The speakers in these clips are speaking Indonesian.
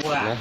Nah,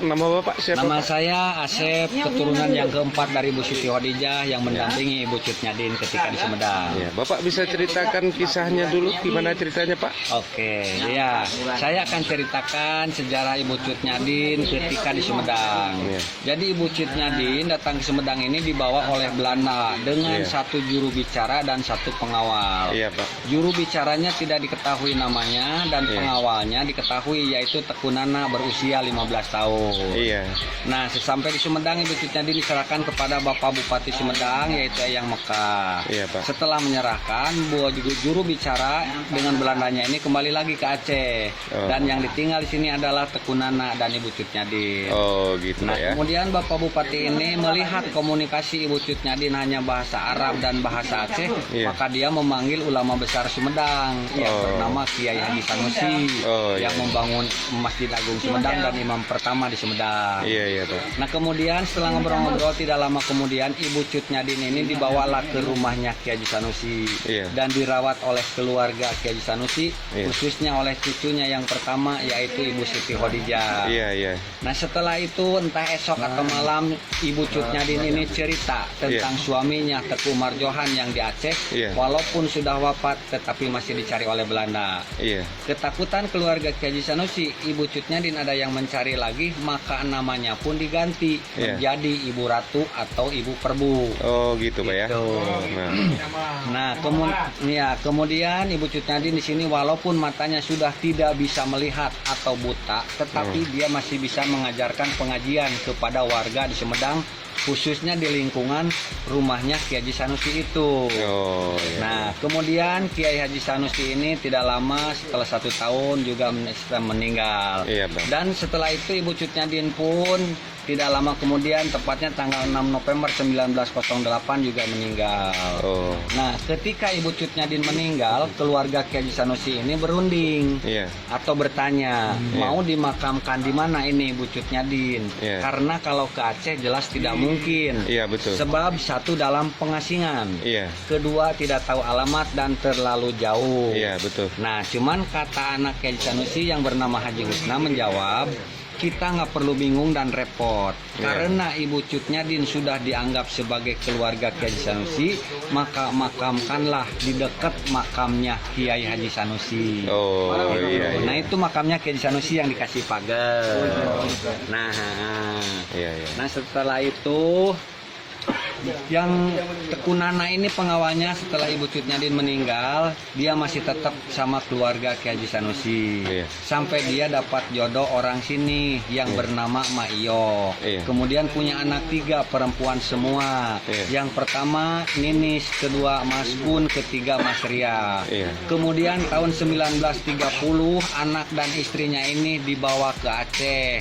nama Bapak siapa? Nama Pak? saya Asep, keturunan yang keempat dari Ibu Siti Khadijah yang mendampingi Ibu Cut Nyadin ketika di Sumedang. Ya, Bapak bisa ceritakan kisahnya dulu, gimana ceritanya Pak? Oke, ya, saya akan ceritakan sejarah Ibu Cut Nyadin ketika di Sumedang. Ya. Jadi Ibu Cut Nyadin datang ke Sumedang ini dibawa oleh Belanda dengan satu juru bicara dan satu pengawal. Iya Pak. Juru bicaranya tidak diketahui namanya dan pengawalnya diketahui, yaitu Teku Nana berusia 15 tahun. Iya. Nah, sesampai di Sumedang, Ibu Cut Nyadin diserahkan kepada Bapak Bupati Sumedang, yaitu Eyang Mekah. Iya Pak. Setelah menyerahkan, juru bicara dengan Belandanya ini kembali lagi ke Aceh. Dan yang ditinggal di sini adalah Teku Nana dan Ibu Cut Nyadin. Oh gitu Nah, ya. kemudian Bapak Bupati ini melihat komunikasi Ibu Cut Nyadin hanya bahasa Arab dan bahasa Aceh, maka dia memanggil ulama besar Sumedang yang bernama Kiai Haji Sanusi yang membangun Masjid Agung Sumedang dan imam pertama di Sumedang. Iya Pak. Nah, kemudian setelah ngobrol-ngobrol tidak lama kemudian Ibu Cut Nyadin ini dibawalah ke rumahnya Kiai Haji Sanusi dan dirawat oleh keluarga Kiai Haji Sanusi, khususnya oleh cucunya yang pertama yaitu Ibu Siti Khadijah. Iya. Nah, setelah itu entah esok atau malam Ibu Cut Nyadin ini cerita tentang suaminya Teku Marjohan yang di Aceh, walaupun sudah wafat tetapi masih dicari oleh Belanda. Iya. Ketakutan keluarga Kiai Haji Sanusi, Ibu Cut Nyadin ada yang mencari lagi, maka namanya pun diganti menjadi Ibu Ratu atau Ibu Perbu. Oh gitu Pak ya. Nah, kemudian Ibu Cut Nyadin di sini walaupun matanya sudah tidak bisa melihat atau buta, tetapi dia masih bisa mengajarkan pengajian kepada warga di Sumedang, khususnya di lingkungan rumahnya Kiai Haji Sanusi itu. Nah, kemudian Kiai Haji Sanusi ini tidak lama setelah 1 tahun juga meninggal. Dan setelah itu Ibu Cut Nyadin pun tidak lama kemudian, tepatnya tanggal 6 November 1908 juga meninggal. Nah, ketika Ibu Cut Nyadin meninggal, keluarga Kiai Haji Sanusi ini berunding atau bertanya, mau dimakamkan di mana ini Ibu Cut Nyadin? Karena kalau ke Aceh jelas tidak mungkin. Betul. Sebab satu dalam pengasingan, kedua tidak tahu alamat dan terlalu jauh. Betul. Nah, cuman kata anak Kiai Haji Sanusi yang bernama Haji Husna menjawab, kita nggak perlu bingung dan repot, karena Ibu Cut Nyadin sudah dianggap sebagai keluarga Kiai Haji Sanusi, maka makamkanlah di dekat makamnya Kiai Haji Sanusi. Nah, itu makamnya Kiai Haji Sanusi yang dikasih pagar. Nah, setelah itu yang Teku Nana ini pengawalnya setelah Ibu Cut Nyadin meninggal, dia masih tetap sama keluarga Kiai Haji Sanusi sampai dia dapat jodoh orang sini yang bernama Maio. Kemudian punya anak 3 perempuan semua. Yang pertama Ninis, kedua Mas Kun, ketiga Mas Ria. Kemudian tahun 1930 anak dan istrinya ini dibawa ke Aceh.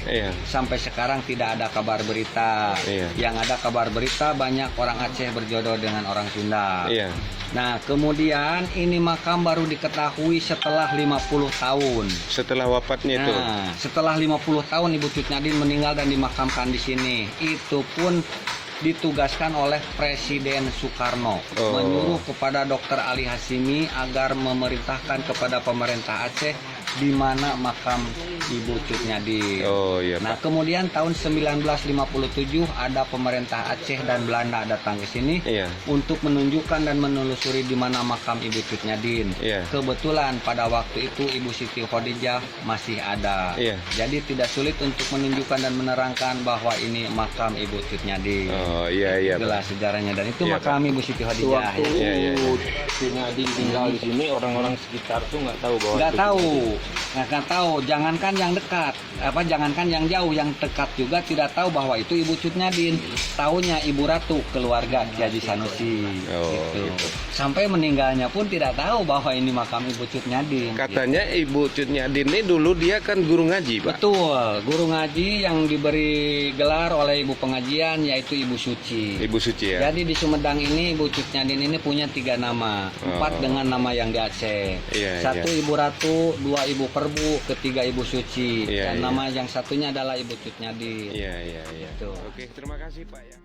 Sampai sekarang tidak ada kabar berita. Yang ada kabar berita banyak orang Aceh berjodoh dengan orang Sunda. Nah, kemudian ini makam baru diketahui setelah 50 tahun. Setelah wafatnya itu. Nah, setelah 50 tahun Ibu Cut Nyadin meninggal dan dimakamkan di sini. Itu pun ditugaskan oleh Presiden Soekarno menyuruh kepada Dr. Ali Hashimi agar memerintahkan kepada pemerintah Aceh di mana makam Ibu Cut Nyadin. Nah, kemudian tahun 1957 ada pemerintah Aceh dan Belanda datang ke sini untuk menunjukkan dan menelusuri di mana makam Ibu Cut Nyadin. Kebetulan pada waktu itu Ibu Siti Khadijah masih ada. Jadi tidak sulit untuk menunjukkan dan menerangkan bahwa ini makam Ibu Cut Nyadin. Itulah sejarahnya, dan itu makam Ibu Siti Khadijah. Ibu Cut Nyadin tinggal di sini, orang-orang sekitar tuh nggak tahu bahwa nggak tahu, jangankan yang dekat, jangankan yang jauh, yang dekat juga tidak tahu bahwa itu Ibu Cut Nyadin. Taunya Ibu Ratu, keluarga Kiai Haji Sanusi. Gitu. Sampai meninggalnya pun tidak tahu bahwa ini makam Ibu Cut Nyadin. Katanya Ibu Cut Nyadin ini dulu dia kan guru ngaji, Pak. Betul, guru ngaji yang diberi gelar oleh ibu pengajian yaitu Ibu Suci. Ibu Suci ya. Jadi di Sumedang ini Ibu Cut Nyadin ini punya 3 nama, 4 dengan nama yang di Aceh. 1 Ibu Ratu, 2 Ibu Perbu, ketiga Ibu Suci, dan nama yang satunya adalah Ibu Cut Nyadin. Oke, terima kasih Pak ya.